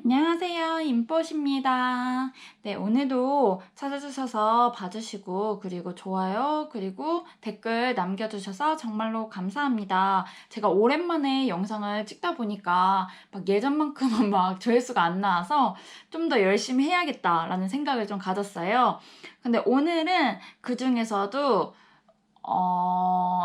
안녕하세요. 임뽀십니다. 네, 오늘도 찾아주셔서 봐주시고, 그리고 좋아요, 그리고 댓글 남겨주셔서 정말로 감사합니다. 제가 오랜만에 영상을 찍다 보니까 막 예전만큼은 막 조회수가 안 나와서 좀 더 열심히 해야겠다라는 생각을 좀 가졌어요. 근데 오늘은 그 중에서도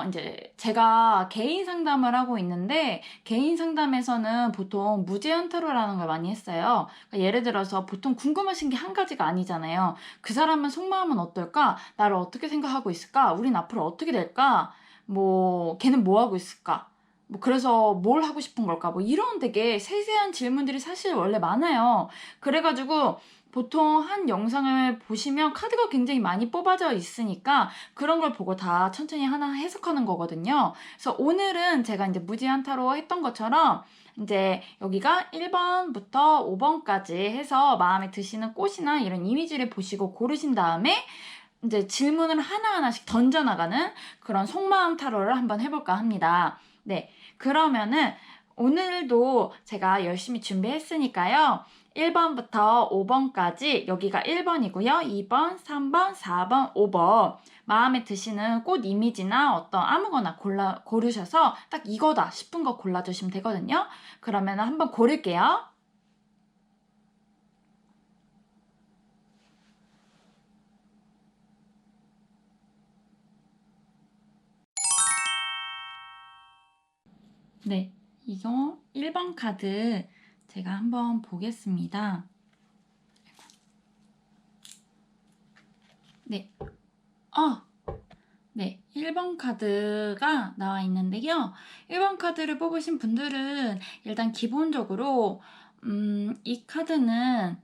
이제 제가 개인 상담을 하고 있는데, 개인 상담에서는 보통 무제한 타로라는 걸 많이 했어요. 그러니까 예를 들어서 보통 궁금하신 게 한 가지가 아니잖아요. 그 사람은 속마음은 어떨까? 나를 어떻게 생각하고 있을까? 우린 앞으로 어떻게 될까? 뭐, 걔는 뭐 하고 있을까? 뭐, 그래서 뭘 하고 싶은 걸까? 뭐, 이런 되게 세세한 질문들이 사실 원래 많아요. 그래가지고, 보통 한 영상을 보시면 카드가 굉장히 많이 뽑아져 있으니까 그런 걸 보고 다 천천히 하나 해석하는 거거든요. 그래서 오늘은 제가 이제 무지한타로 했던 것처럼 이제 여기가 1번부터 5번까지 해서 마음에 드시는 꽃이나 이런 이미지를 보시고 고르신 다음에 이제 질문을 하나하나씩 던져나가는 그런 속마음 타로를 한번 해볼까 합니다. 네. 그러면은 오늘도 제가 열심히 준비했으니까요. 1번부터 5번까지 여기가 1번이고요. 2번, 3번, 4번, 5번 마음에 드시는 꽃 이미지나 어떤 아무거나 고르셔서 딱 이거다 싶은 거 골라주시면 되거든요. 그러면 한번 고를게요. 네, 이거 1번 카드 제가 한번 보겠습니다. 네, 어, 네, 1번 카드가 나와 있는데요. 1번 카드를 뽑으신 분들은 일단 기본적으로 이 카드는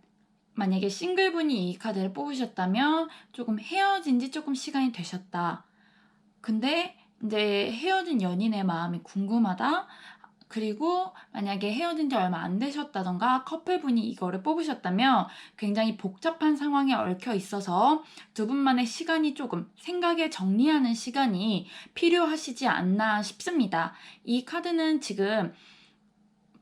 만약에 싱글분이 이 카드를 뽑으셨다면 조금 헤어진 지 조금 시간이 되셨다. 근데 이제 헤어진 연인의 마음이 궁금하다. 그리고 만약에 헤어진 지 얼마 안 되셨다던가 커플분이 이거를 뽑으셨다면 굉장히 복잡한 상황에 얽혀 있어서 두 분만의 시간이 조금 생각에 정리하는 시간이 필요하시지 않나 싶습니다. 이 카드는 지금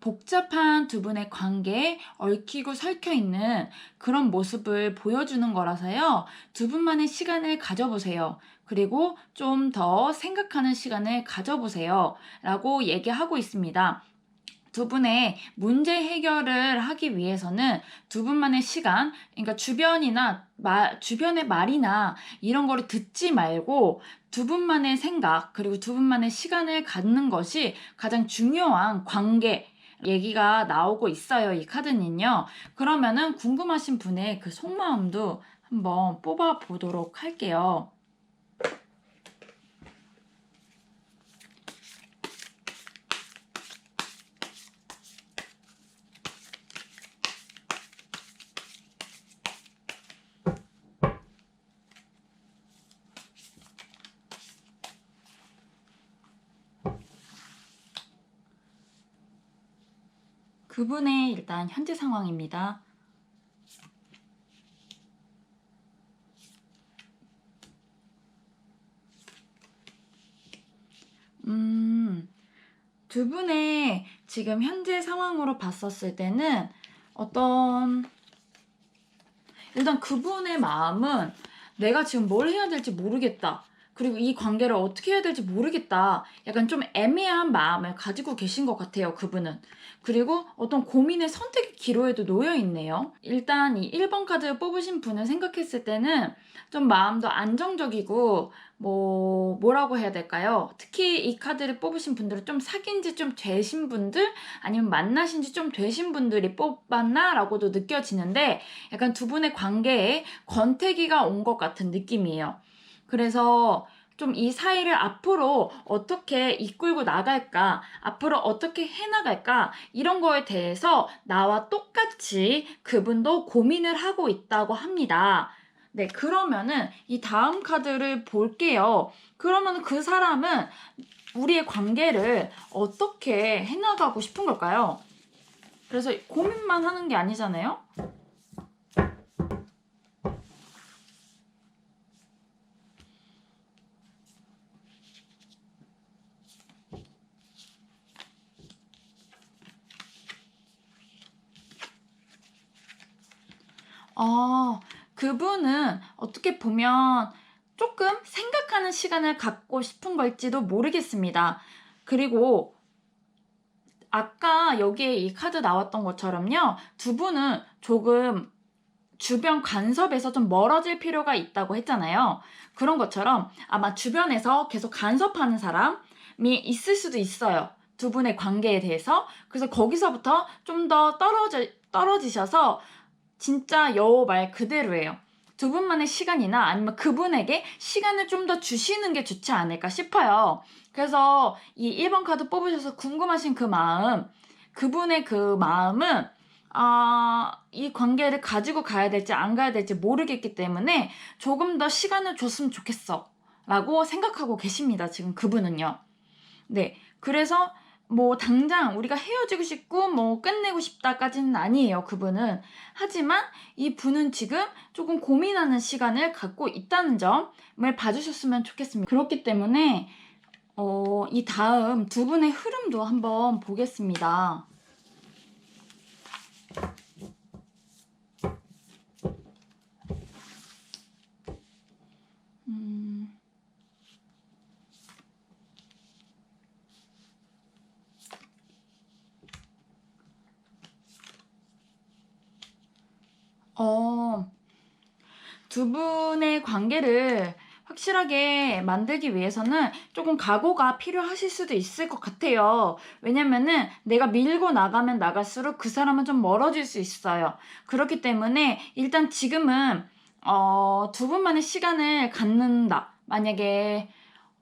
복잡한 두 분의 관계에 얽히고 설켜 있는 그런 모습을 보여주는 거라서요. 두 분만의 시간을 가져보세요. 그리고 좀 더 생각하는 시간을 가져보세요. 라고 얘기하고 있습니다. 두 분의 문제 해결을 하기 위해서는 두 분만의 시간, 그러니까 주변의 말이나 이런 거를 듣지 말고 두 분만의 생각, 그리고 두 분만의 시간을 갖는 것이 가장 중요한 관계, 얘기가 나오고 있어요. 이 카드는요. 그러면은 궁금하신 분의 그 속마음도 한번 뽑아 보도록 할게요. 그분의 일단 현재 상황입니다. 두 분의 지금 현재 상황으로 봤었을 때는 일단 그분의 마음은 내가 지금 뭘 해야 될지 모르겠다. 그리고 이 관계를 어떻게 해야 될지 모르겠다. 약간 좀 애매한 마음을 가지고 계신 것 같아요, 그분은. 그리고 어떤 고민의 선택의 기로에도 놓여 있네요. 일단 이 1번 카드 뽑으신 분을 생각했을 때는 좀 마음도 안정적이고, 뭐라고 해야 될까요? 특히 이 카드를 뽑으신 분들은 좀 사귄 지 좀 되신 분들, 아니면 만나신 지 좀 되신 분들이 뽑았나라고도 느껴지는데, 약간 두 분의 관계에 권태기가 온 것 같은 느낌이에요. 그래서 좀 이 사이를 앞으로 어떻게 이끌고 나갈까, 앞으로 어떻게 해나갈까, 이런 거에 대해서 나와 똑같이 그분도 고민을 하고 있다고 합니다. 네, 그러면은 이 다음 카드를 볼게요. 그러면 그 사람은 우리의 관계를 어떻게 해나가고 싶은 걸까요? 그래서 고민만 하는 게 아니잖아요? 그분은 어떻게 보면 조금 생각하는 시간을 갖고 싶은 걸지도 모르겠습니다. 그리고 아까 여기에 이 카드 나왔던 것처럼요. 두 분은 조금 주변 간섭에서 좀 멀어질 필요가 있다고 했잖아요. 그런 것처럼 아마 주변에서 계속 간섭하는 사람이 있을 수도 있어요. 두 분의 관계에 대해서. 그래서 거기서부터 좀 더 떨어지셔서 진짜 여우 말 그대로예요. 두 분만의 시간이나 아니면 그분에게 시간을 좀 더 주시는 게 좋지 않을까 싶어요. 그래서 이 1번 카드 뽑으셔서 궁금하신 그 마음, 그분의 그 마음은 이 관계를 가지고 가야 될지 안 가야 될지 모르겠기 때문에 조금 더 시간을 줬으면 좋겠어 라고 생각하고 계십니다. 지금 그분은요. 네. 그래서 뭐 당장 우리가 헤어지고 싶고 뭐 끝내고 싶다까지는 아니에요. 그분은. 하지만 이 분은 지금 조금 고민하는 시간을 갖고 있다는 점을 봐주셨으면 좋겠습니다. 그렇기 때문에 이 다음 두 분의 흐름도 한번 보겠습니다. 두 분의 관계를 확실하게 만들기 위해서는 조금 각오가 필요하실 수도 있을 것 같아요. 왜냐면은 내가 밀고 나가면 나갈수록 그 사람은 좀 멀어질 수 있어요. 그렇기 때문에 일단 지금은 두 분만의 시간을 갖는다. 만약에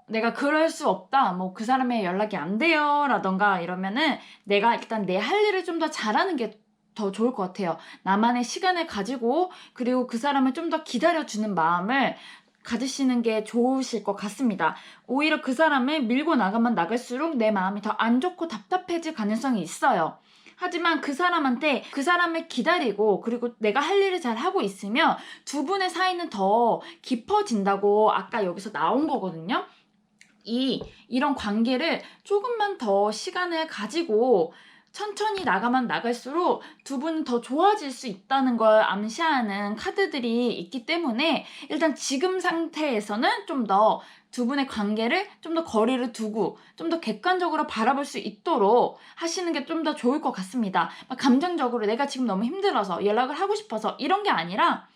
내가 그럴 수 없다. 뭐 그 사람의 연락이 안 돼요. 라던가 이러면은 내가 일단 내 할 일을 좀 더 잘하는 게 더 좋을 것 같아요. 나만의 시간을 가지고 그리고 그 사람을 좀 더 기다려주는 마음을 가지시는 게 좋으실 것 같습니다. 오히려 그 사람을 밀고 나가면 나갈수록 내 마음이 더 안 좋고 답답해질 가능성이 있어요. 하지만 그 사람한테 그 사람을 기다리고 그리고 내가 할 일을 잘 하고 있으면 두 분의 사이는 더 깊어진다고 아까 여기서 나온 거거든요. 이런 관계를 조금만 더 시간을 가지고 천천히 나가면 나갈수록 두 분은 더 좋아질 수 있다는 걸 암시하는 카드들이 있기 때문에 일단 지금 상태에서는 좀 더 두 분의 관계를 좀 더 거리를 두고 좀 더 객관적으로 바라볼 수 있도록 하시는 게 좀 더 좋을 것 같습니다. 감정적으로 내가 지금 너무 힘들어서 연락을 하고 싶어서 이런 게 아니라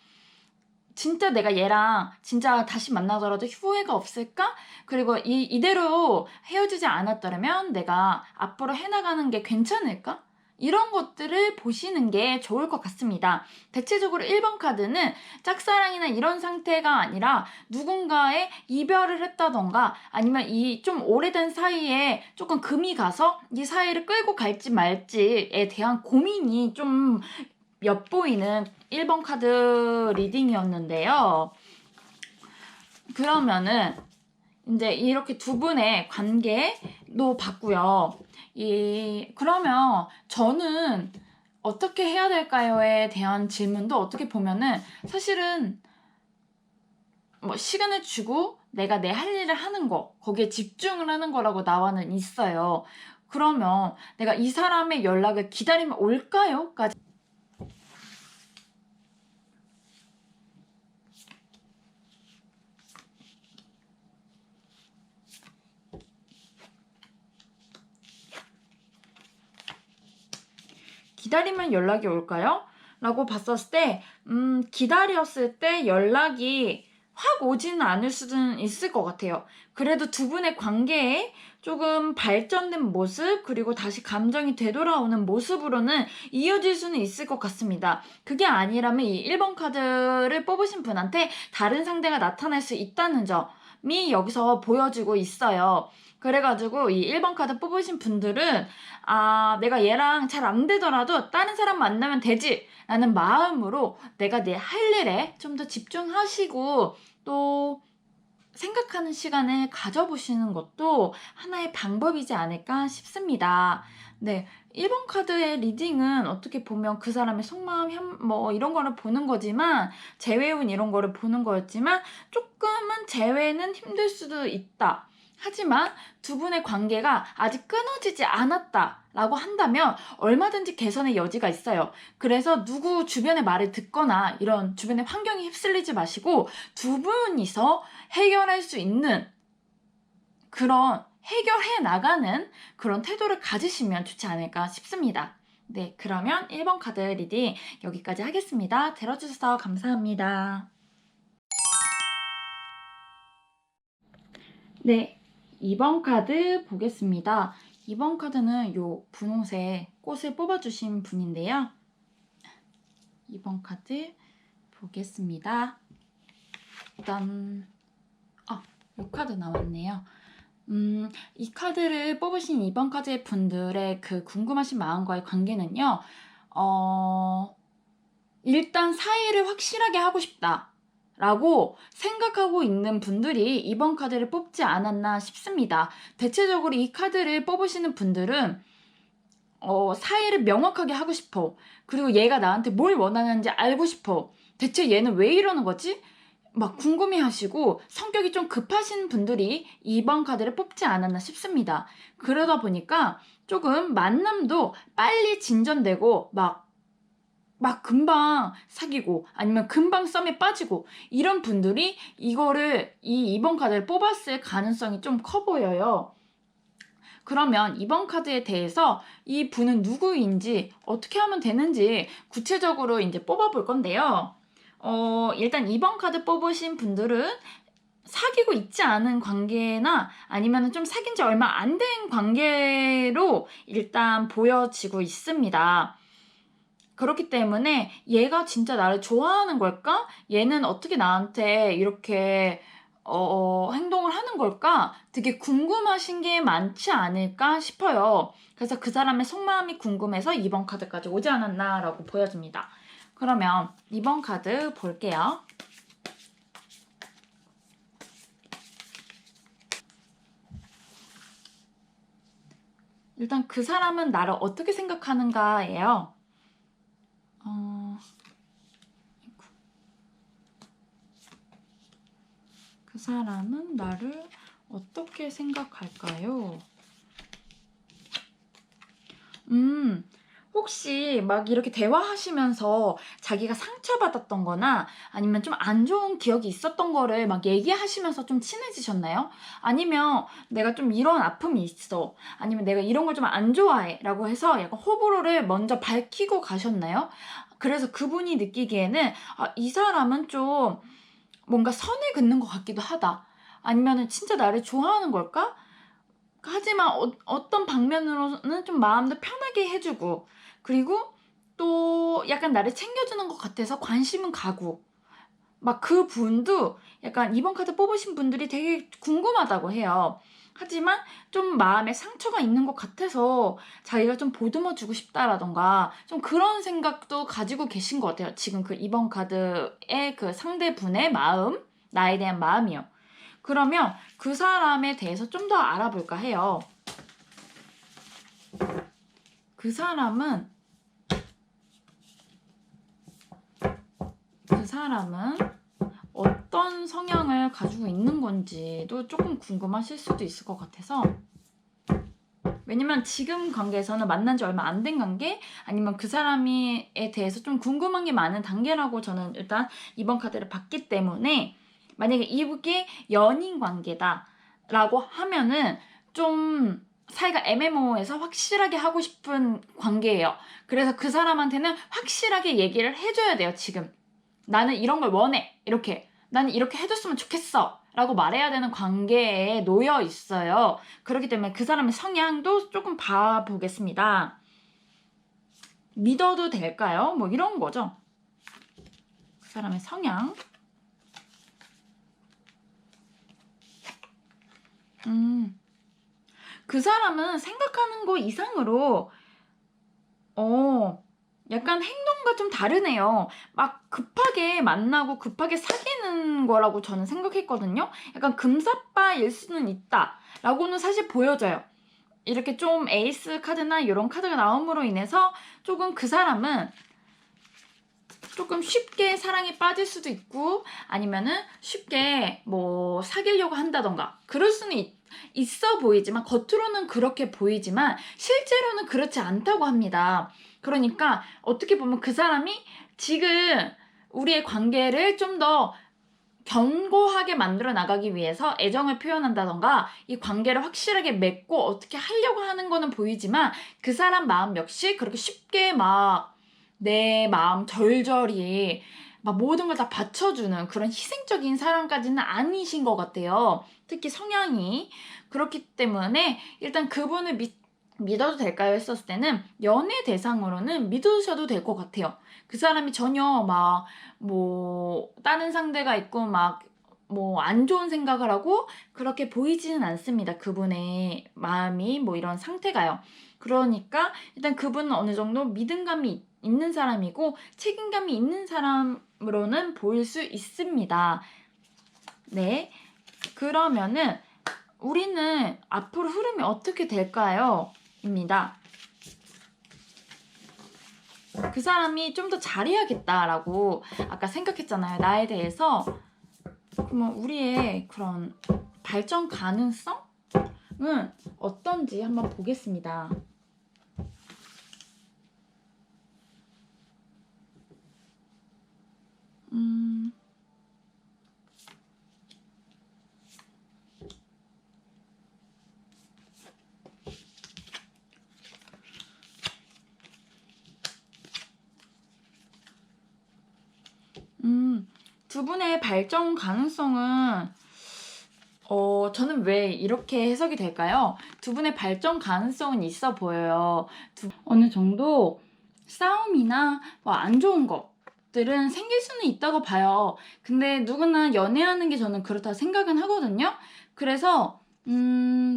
진짜 내가 얘랑 진짜 다시 만나더라도 후회가 없을까? 그리고 이대로 헤어지지 않았더라면 내가 앞으로 해나가는 게 괜찮을까? 이런 것들을 보시는 게 좋을 것 같습니다. 대체적으로 1번 카드는 짝사랑이나 이런 상태가 아니라 누군가의 이별을 했다던가 아니면 이 좀 오래된 사이에 조금 금이 가서 이 사이를 끌고 갈지 말지에 대한 고민이 좀 엿보이는 1번 카드 리딩이었는데요. 그러면은 이제 이렇게 두 분의 관계도 봤고요. 그러면 저는 어떻게 해야 될까요에 대한 질문도 어떻게 보면은 사실은 뭐 시간을 주고 내가 내 할 일을 하는 거 거기에 집중을 하는 거라고 나와는 있어요. 그러면 내가 이 사람의 연락을 기다리면 올까요? 까지 기다리면 연락이 올까요? 라고 봤었을 때 기다렸을 때 연락이 확 오지는 않을 수는 있을 것 같아요. 그래도 두 분의 관계에 조금 발전된 모습 그리고 다시 감정이 되돌아오는 모습으로는 이어질 수는 있을 것 같습니다. 그게 아니라면 이 1번 카드를 뽑으신 분한테 다른 상대가 나타날 수 있다는 점이 여기서 보여지고 있어요. 그래가지고 이 1번 카드 뽑으신 분들은 내가 얘랑 잘 안 되더라도 다른 사람 만나면 되지 라는 마음으로 내가 내 할 일에 좀 더 집중하시고 또 생각하는 시간을 가져보시는 것도 하나의 방법이지 않을까 싶습니다. 네. 1번 카드의 리딩은 어떻게 보면 그 사람의 속마음, 뭐 이런 거를 보는 거지만 재회운 이런 거를 보는 거였지만 조금은 재회는 힘들 수도 있다. 하지만 두 분의 관계가 아직 끊어지지 않았다라고 한다면 얼마든지 개선의 여지가 있어요. 그래서 누구 주변의 말을 듣거나 이런 주변의 환경에 휩쓸리지 마시고 두 분이서 해결할 수 있는 그런 해결해 나가는 그런 태도를 가지시면 좋지 않을까 싶습니다. 네, 그러면 1번 카드 리딩 여기까지 하겠습니다. 들어주셔서 감사합니다. 네, 2번 카드 보겠습니다. 2번 카드는 요 분홍색 꽃을 뽑아주신 분인데요. 2번 카드 보겠습니다. 일단 요 카드 나왔네요. 이 카드를 뽑으신 2번 카드의 분들의 그 궁금하신 마음과의 관계는요. 일단 사이를 확실하게 하고 싶다 라고 생각하고 있는 분들이 2번 카드를 뽑지 않았나 싶습니다. 대체적으로 이 카드를 뽑으시는 분들은 사이를 명확하게 하고 싶어. 그리고 얘가 나한테 뭘 원하는지 알고 싶어. 대체 얘는 왜 이러는 거지? 막 궁금해하시고 성격이 좀 급하신 분들이 2번 카드를 뽑지 않았나 싶습니다. 그러다 보니까 조금 만남도 빨리 진전되고 막 금방 사귀고 아니면 금방 썸에 빠지고 이런 분들이 이거를 이 2번 카드를 뽑았을 가능성이 좀 커 보여요. 그러면 2번 카드에 대해서 이 분은 누구인지 어떻게 하면 되는지 구체적으로 이제 뽑아볼 건데요. 일단 2번 카드 뽑으신 분들은 사귀고 있지 않은 관계나 아니면 좀 사귄 지 얼마 안 된 관계로 일단 보여지고 있습니다. 그렇기 때문에 얘가 진짜 나를 좋아하는 걸까? 얘는 어떻게 나한테 이렇게 행동을 하는 걸까? 되게 궁금하신 게 많지 않을까 싶어요. 그래서 그 사람의 속마음이 궁금해서 2번 카드까지 오지 않았나라고 보여집니다. 그러면 2번 카드 볼게요. 일단 그 사람은 나를 어떻게 생각하는가예요. 그 사람은 나를 어떻게 생각할까요? 혹시 막 이렇게 대화하시면서 자기가 상처받았던 거나 아니면 좀 안 좋은 기억이 있었던 거를 막 얘기하시면서 좀 친해지셨나요? 아니면 내가 좀 이런 아픔이 있어. 아니면 내가 이런 걸 좀 안 좋아해. 라고 해서 약간 호불호를 먼저 밝히고 가셨나요? 그래서 그분이 느끼기에는 이 사람은 좀 뭔가 선을 긋는 것 같기도 하다. 아니면은 진짜 나를 좋아하는 걸까? 하지만 어떤 방면으로는 좀 마음도 편하게 해주고 그리고 또 약간 나를 챙겨주는 것 같아서 관심은 가고 막 그 분도 약간 2번 카드 뽑으신 분들이 되게 궁금하다고 해요. 하지만 좀 마음에 상처가 있는 것 같아서 자기가 좀 보듬어 주고 싶다라던가 좀 그런 생각도 가지고 계신 것 같아요. 지금 그 2번 카드의 그 상대분의 마음, 나에 대한 마음이요. 그러면 그 사람에 대해서 좀 더 알아볼까 해요. 그 사람은 어떤 성향을 가지고 있는 건지도 조금 궁금하실 수도 있을 것 같아서 왜냐면 지금 관계에서는 만난 지 얼마 안 된 관계 아니면 그 사람에 대해서 좀 궁금한 게 많은 단계라고 저는 일단 2번 카드를 봤기 때문에 만약에 이게 연인 관계다라고 하면은 좀 사이가 애매모호해서 확실하게 하고 싶은 관계예요. 그래서 그 사람한테는 확실하게 얘기를 해줘야 돼요, 지금. 나는 이런 걸 원해. 이렇게. 나는 이렇게 해줬으면 좋겠어. 라고 말해야 되는 관계에 놓여 있어요. 그렇기 때문에 그 사람의 성향도 조금 봐보겠습니다. 믿어도 될까요? 뭐 이런 거죠. 그 사람의 성향. 그 사람은 생각하는 거 이상으로 약간 행동과 좀 다르네요. 막 급하게 만나고 급하게 사귀는 거라고 저는 생각했거든요. 약간 금사빠일 수는 있다라고는 사실 보여져요. 이렇게 좀 에이스 카드나 이런 카드가 나옴으로 인해서 조금 그 사람은 조금 쉽게 사랑에 빠질 수도 있고 아니면은 쉽게 뭐 사귀려고 한다던가 그럴 수는 있어 보이지만, 겉으로는 그렇게 보이지만 실제로는 그렇지 않다고 합니다. 그러니까 어떻게 보면 그 사람이 지금 우리의 관계를 좀 더 견고하게 만들어 나가기 위해서 애정을 표현한다던가 이 관계를 확실하게 맺고 어떻게 하려고 하는 거는 보이지만, 그 사람 마음 역시 그렇게 쉽게 막 내 마음 절절히 막 모든 걸 다 받쳐주는 그런 희생적인 사람까지는 아니신 것 같아요. 특히 성향이. 그렇기 때문에 일단 그분을 믿어도 될까요? 했었을 때는 연애 대상으로는 믿으셔도 될 것 같아요. 그 사람이 전혀 막 뭐 다른 상대가 있고 막 뭐 안 좋은 생각을 하고 그렇게 보이지는 않습니다. 그분의 마음이 뭐 이런 상태가요. 그러니까 일단 그분은 어느 정도 믿음감이 있는 사람이고 책임감이 있는 사람으로는 보일 수 있습니다. 네. 그러면은 우리는 앞으로 흐름이 어떻게 될까요? 입니다. 그 사람이 좀 더 잘해야겠다라고 아까 생각했잖아요. 나에 대해서. 그러면 우리의 그런 발전 가능성은 어떤지 한번 보겠습니다. 두 분의 발전 가능성은 저는 왜 이렇게 해석이 될까요? 두 분의 발전 가능성은 있어 보여요. 어느 정도 싸움이나 뭐 안 좋은 것들은 생길 수는 있다고 봐요. 근데 누구나 연애하는 게 저는 그렇다 생각은 하거든요. 그래서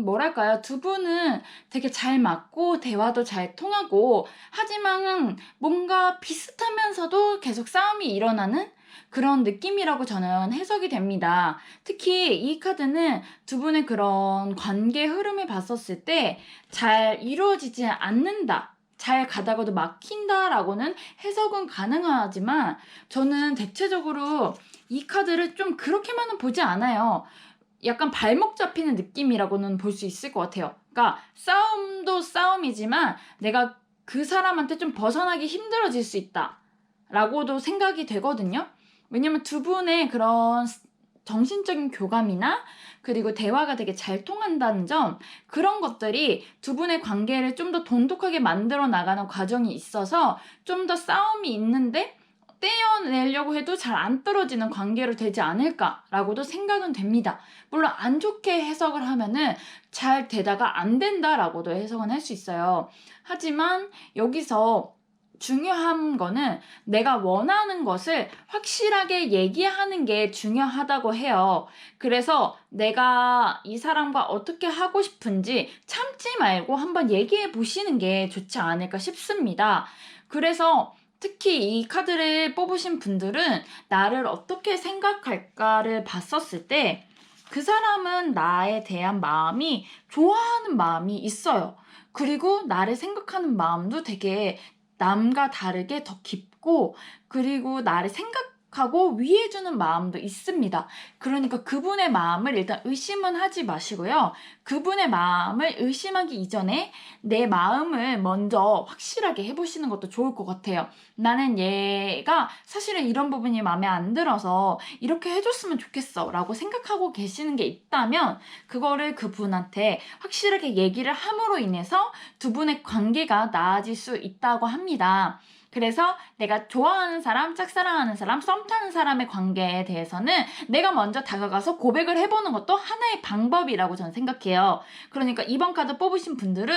뭐랄까요? 두 분은 되게 잘 맞고 대화도 잘 통하고, 하지만 뭔가 비슷하면서도 계속 싸움이 일어나는 그런 느낌이라고 저는 해석이 됩니다. 특히 이 카드는 두 분의 그런 관계 흐름을 봤었을 때 잘 이루어지지 않는다, 잘 가다가도 막힌다라고는 해석은 가능하지만, 저는 대체적으로 이 카드를 좀 그렇게만은 보지 않아요. 약간 발목 잡히는 느낌이라고는 볼 수 있을 것 같아요. 그러니까 싸움도 싸움이지만 내가 그 사람한테 좀 벗어나기 힘들어질 수 있다 라고도 생각이 되거든요. 왜냐면 두 분의 그런 정신적인 교감이나 그리고 대화가 되게 잘 통한다는 점, 그런 것들이 두 분의 관계를 좀 더 돈독하게 만들어 나가는 과정이 있어서 좀 더 싸움이 있는데 떼어내려고 해도 잘 안 떨어지는 관계로 되지 않을까라고도 생각은 됩니다. 물론 안 좋게 해석을 하면은 잘 되다가 안 된다라고도 해석은 할 수 있어요. 하지만 여기서 중요한 거는 내가 원하는 것을 확실하게 얘기하는 게 중요하다고 해요. 그래서 내가 이 사람과 어떻게 하고 싶은지 참지 말고 한번 얘기해 보시는 게 좋지 않을까 싶습니다. 그래서 특히 이 카드를 뽑으신 분들은 나를 어떻게 생각할까를 봤었을 때 그 사람은 나에 대한 마음이 좋아하는 마음이 있어요. 그리고 나를 생각하는 마음도 되게 남과 다르게 더 깊고, 그리고 나를 생각하고 위해주는 마음도 있습니다. 그러니까 그분의 마음을 일단 의심은 하지 마시고요. 그분의 마음을 의심하기 이전에 내 마음을 먼저 확실하게 해보시는 것도 좋을 것 같아요. 나는 얘가 사실은 이런 부분이 마음에 안 들어서 이렇게 해줬으면 좋겠어 라고 생각하고 계시는 게 있다면, 그거를 그분한테 확실하게 얘기를 함으로 인해서 두 분의 관계가 나아질 수 있다고 합니다. 그래서 내가 좋아하는 사람, 짝사랑하는 사람, 썸 타는 사람의 관계에 대해서는 내가 먼저 다가가서 고백을 해보는 것도 하나의 방법이라고 저는 생각해요. 그러니까 이번 카드 뽑으신 분들은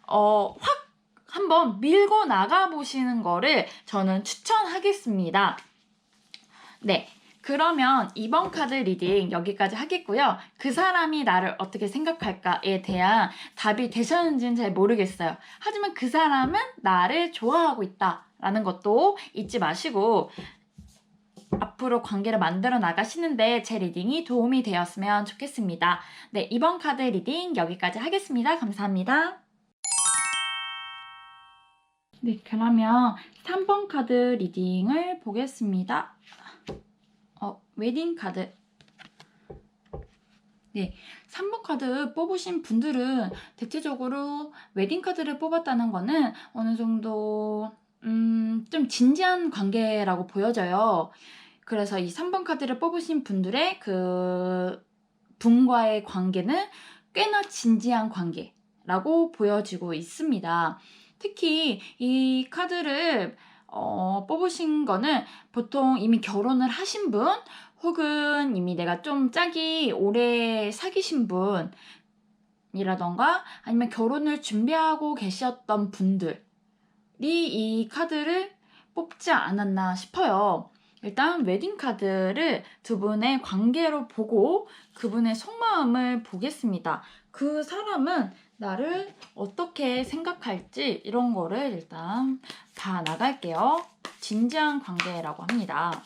확 한번 밀고 나가보시는 거를 저는 추천하겠습니다. 네. 그러면 이번 카드 리딩 여기까지 하겠고요. 그 사람이 나를 어떻게 생각할까에 대한 답이 되셨는지는 잘 모르겠어요. 하지만 그 사람은 나를 좋아하고 있다라는 것도 잊지 마시고 앞으로 관계를 만들어 나가시는데 제 리딩이 도움이 되었으면 좋겠습니다. 네, 이번 카드 리딩 여기까지 하겠습니다. 감사합니다. 네, 그러면 3번 카드 리딩을 보겠습니다. 웨딩 카드. 네, 3번 카드 뽑으신 분들은 대체적으로 웨딩 카드를 뽑았다는 거는 어느 정도 좀 진지한 관계라고 보여져요. 그래서 이 3번 카드를 뽑으신 분들의 그 분과의 관계는 꽤나 진지한 관계라고 보여지고 있습니다. 특히 이 카드를 뽑으신 거는 보통 이미 결혼을 하신 분 혹은 이미 내가 좀 짝이 오래 사귀신 분이라던가 아니면 결혼을 준비하고 계셨던 분들이 이 카드를 뽑지 않았나 싶어요. 일단 웨딩 카드를 두 분의 관계로 보고 그분의 속마음을 보겠습니다. 그 사람은 나를 어떻게 생각할지 이런 거를 일단 봐 나갈게요. 진지한 관계라고 합니다.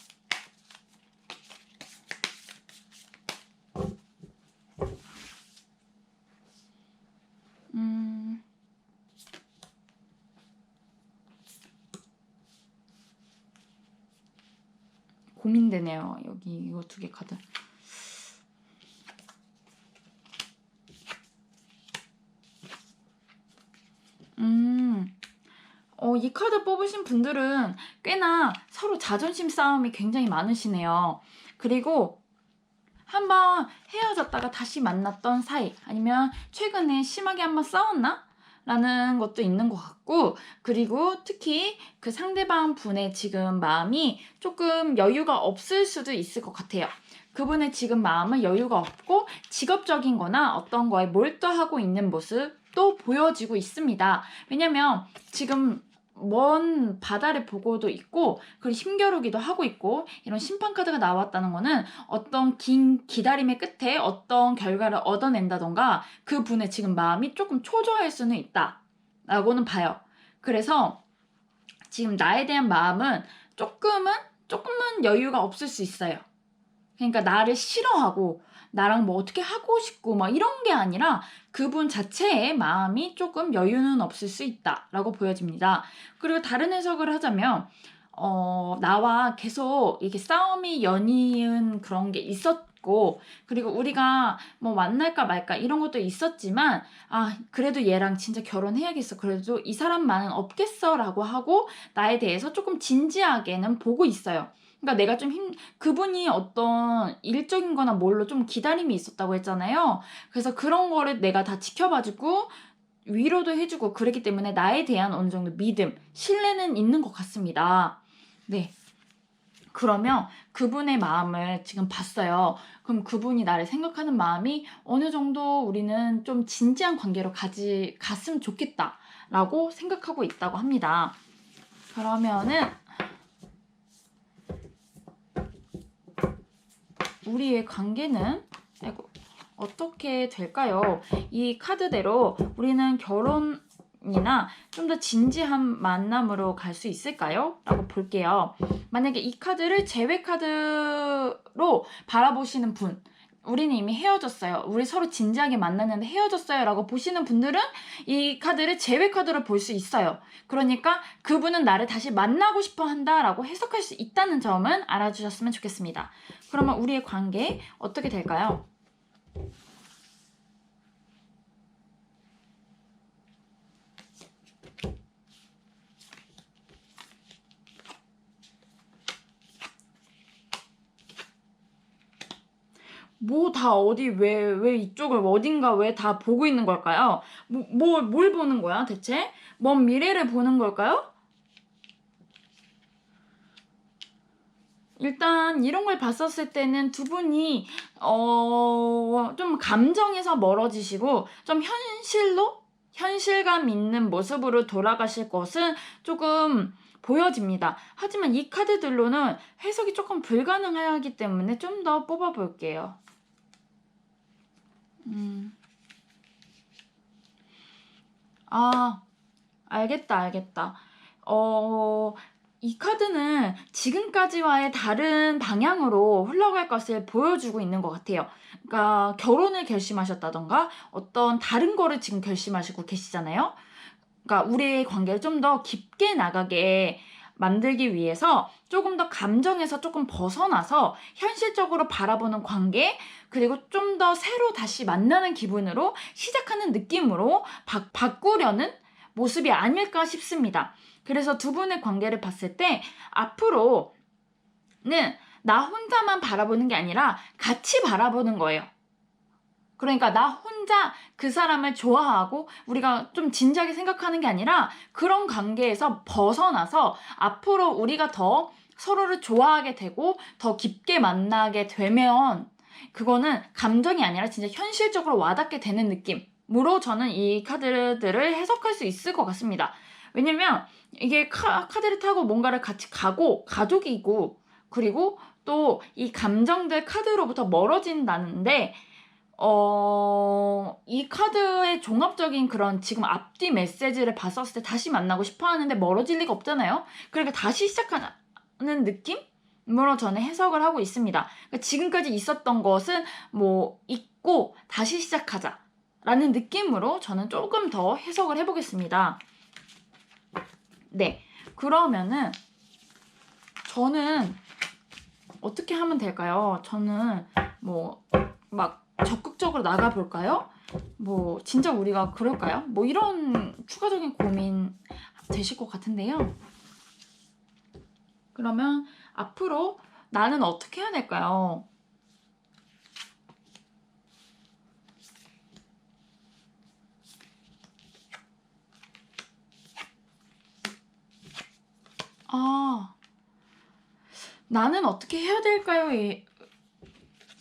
고민되네요. 여기 이거 두 개 카드. 이 카드 뽑으신 분들은 꽤나 서로 자존심 싸움이 굉장히 많으시네요. 그리고 한번 헤어졌다가 다시 만났던 사이 아니면 최근에 심하게 한번 싸웠나? 라는 것도 있는 것 같고 그리고 특히 그 상대방 분의 지금 마음이 조금 여유가 없을 수도 있을 것 같아요. 그분의 지금 마음은 여유가 없고 직업적인 거나 어떤 거에 몰두하고 있는 모습도 보여지고 있습니다. 왜냐면 지금 먼 바다를 보고도 있고 그리고 힘겨루기도 하고 있고 이런 심판 카드가 나왔다는 거는 어떤 긴 기다림의 끝에 어떤 결과를 얻어낸다던가 그분의 지금 마음이 조금 초조할 수는 있다 라고는 봐요. 그래서 지금 나에 대한 마음은 조금은 여유가 없을 수 있어요. 그러니까 나를 싫어하고 나랑 뭐 어떻게 하고 싶고 막 이런 게 아니라 그분 자체의 마음이 조금 여유는 없을 수 있다라고 보여집니다. 그리고 다른 해석을 하자면 나와 계속 이렇게 싸움이 연이은 그런 게 있었고 그리고 우리가 뭐 만날까 말까 이런 것도 있었지만 그래도 얘랑 진짜 결혼해야겠어. 그래도 이 사람만은 없겠어라고 하고 나에 대해서 조금 진지하게는 보고 있어요. 그러니까 내가 좀 그분이 어떤 일적인 거나 뭘로 좀 기다림이 있었다고 했잖아요. 그래서 그런 거를 내가 다 지켜봐주고 위로도 해주고 그랬기 때문에 나에 대한 어느 정도 믿음, 신뢰는 있는 것 같습니다. 네. 그러면 그분의 마음을 지금 봤어요. 그럼 그분이 나를 생각하는 마음이 어느 정도 우리는 좀 진지한 관계로 갔으면 좋겠다라고 생각하고 있다고 합니다. 그러면은 우리의 관계는 어떻게 될까요? 이 카드대로 우리는 결혼이나 좀 더 진지한 만남으로 갈 수 있을까요? 라고 볼게요. 만약에 이 카드를 제외 카드로 바라보시는 분, 우리는 이미 헤어졌어요. 우리 서로 진지하게 만났는데 헤어졌어요. 라고 보시는 분들은 이 카드를 제외 카드로 볼 수 있어요. 그러니까 그분은 나를 다시 만나고 싶어 한다 라고 해석할 수 있다는 점은 알아주셨으면 좋겠습니다. 그러면 우리의 관계 어떻게 될까요? 뭐 다 어디 왜 이쪽을 어딘가 왜 다 보고 있는 걸까요? 뭘 보는 거야 대체? 먼 미래를 보는 걸까요? 일단 이런 걸 봤었을 때는 두 분이 좀 감정에서 멀어지시고 좀 현실감 있는 모습으로 돌아가실 것은 조금 보여집니다. 하지만 이 카드들로는 해석이 조금 불가능하기 때문에 좀 더 뽑아볼게요. 알겠다. 이 카드는 지금까지와의 다른 방향으로 흘러갈 것을 보여주고 있는 것 같아요. 그러니까 결혼을 결심하셨다던가 어떤 다른 거를 지금 결심하시고 계시잖아요. 그러니까 우리의 관계를 좀 더 깊게 나가게 만들기 위해서 조금 더 감정에서 조금 벗어나서 현실적으로 바라보는 관계, 그리고 좀 더 새로 다시 만나는 기분으로 시작하는 느낌으로 바꾸려는 모습이 아닐까 싶습니다. 그래서 두 분의 관계를 봤을 때 앞으로는 나 혼자만 바라보는 게 아니라 같이 바라보는 거예요. 그러니까 나 혼자 그 사람을 좋아하고 우리가 좀 진지하게 생각하는 게 아니라 그런 관계에서 벗어나서 앞으로 우리가 더 서로를 좋아하게 되고 더 깊게 만나게 되면 그거는 감정이 아니라 진짜 현실적으로 와닿게 되는 느낌으로 저는 이 카드들을 해석할 수 있을 것 같습니다. 왜냐면 이게 카드를 타고 뭔가를 같이 가고 가족이고 그리고 또 이 감정들 카드로부터 멀어진다는데 이 카드의 종합적인 그런 지금 앞뒤 메시지를 봤었을 때 다시 만나고 싶어 하는데 멀어질 리가 없잖아요. 그러니까 다시 시작하는 느낌으로 저는 해석을 하고 있습니다. 그러니까 지금까지 있었던 것은 뭐 잊고 다시 시작하자 라는 느낌으로 저는 조금 더 해석을 해보겠습니다. 네, 그러면은 저는 어떻게 하면 될까요? 저는 뭐 막 적극적으로 나가볼까요? 뭐 진짜 우리가 그럴까요? 뭐 이런 추가적인 고민 되실 것 같은데요. 그러면 앞으로 나는 어떻게 해야 될까요? 나는 어떻게 해야 될까요?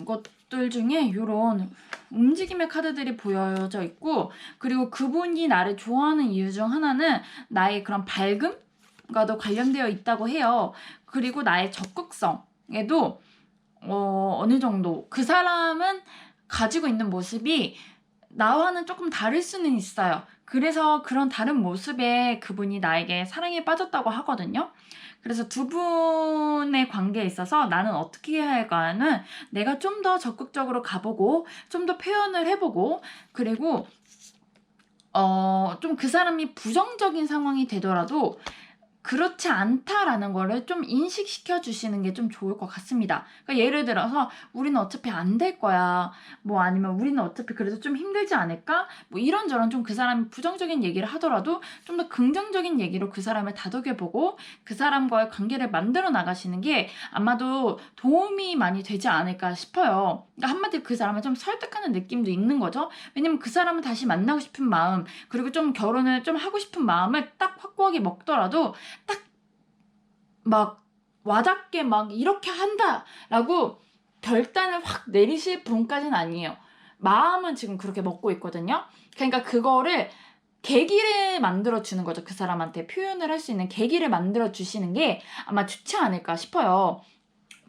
것들 중에 이런 움직임의 카드들이 보여져 있고, 그리고 그분이 나를 좋아하는 이유 중 하나는 나의 그런 밝음과도 관련되어 있다고 해요. 그리고 나의 적극성에도 어느 정도 그 사람은 가지고 있는 모습이 나와는 조금 다를 수는 있어요. 그래서 그런 다른 모습에 그분이 나에게 사랑에 빠졌다고 하거든요. 그래서 두 분의 관계에 있어서 나는 어떻게 해야 할까는 내가 좀 더 적극적으로 가보고 좀 더 표현을 해보고, 그리고 좀 그 사람이 부정적인 상황이 되더라도 그렇지 않다라는 거를 좀 인식시켜 주시는 게 좀 좋을 것 같습니다. 그러니까 예를 들어서 우리는 어차피 안 될 거야. 뭐 아니면 우리는 어차피 그래도 좀 힘들지 않을까? 뭐 이런저런 좀 그 사람이 부정적인 얘기를 하더라도 좀 더 긍정적인 얘기로 그 사람을 다독여보고 그 사람과의 관계를 만들어 나가시는 게 아마도 도움이 많이 되지 않을까 싶어요. 그러니까 한마디로 그 사람을 좀 설득하는 느낌도 있는 거죠. 왜냐면 그 사람을 다시 만나고 싶은 마음, 그리고 좀 결혼을 좀 하고 싶은 마음을 딱 확고하게 먹더라도 딱 막 와닿게 막 이렇게 한다라고 결단을 확 내리실 분까지는 아니에요. 마음은 지금 그렇게 먹고 있거든요. 그러니까 그거를 계기를 만들어 주는 거죠. 그 사람한테 표현을 할 수 있는 계기를 만들어 주시는 게 아마 좋지 않을까 싶어요.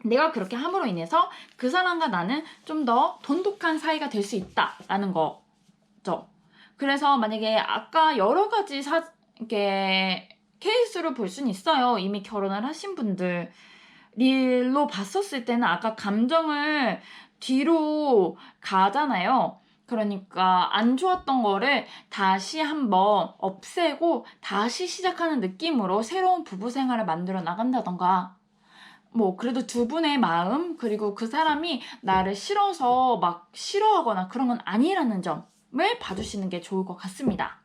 내가 그렇게 함으로 인해서 그 사람과 나는 좀 더 돈독한 사이가 될 수 있다라는 거죠. 그래서 만약에 아까 여러 가지 이렇게 케이스로 볼 수는 있어요. 이미 결혼을 하신 분들 릴로 봤었을 때는 아까 감정을 뒤로 가잖아요. 그러니까 안 좋았던 거를 다시 한번 없애고 다시 시작하는 느낌으로 새로운 부부 생활을 만들어 나간다던가, 뭐 그래도 두 분의 마음, 그리고 그 사람이 나를 싫어서 막 싫어하거나 그런 건 아니라는 점을 봐주시는 게 좋을 것 같습니다.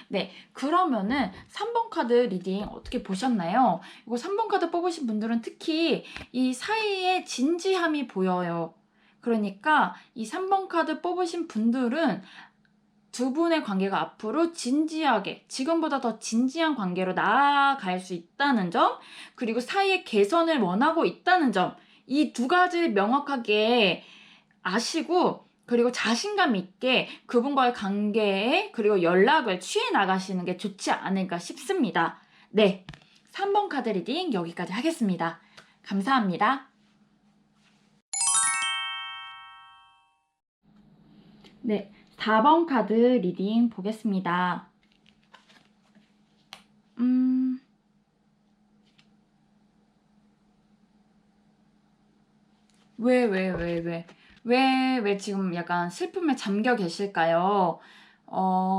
네, 그러면은 3번 카드 리딩 어떻게 보셨나요? 이거 3번 카드 뽑으신 분들은 특히 이 사이에 진지함이 보여요. 그러니까 이 3번 카드 뽑으신 분들은 두 분의 관계가 앞으로 진지하게, 지금보다 더 진지한 관계로 나아갈 수 있다는 점, 그리고 사이의 개선을 원하고 있다는 점, 이 두 가지를 명확하게 아시고, 그리고 자신감 있게 그분과의 관계에 그리고 연락을 취해 나가시는 게 좋지 않을까 싶습니다. 네, 3번 카드 리딩 여기까지 하겠습니다. 감사합니다. 네, 4번 카드 리딩 보겠습니다. 왜 지금 약간 슬픔에 잠겨 계실까요?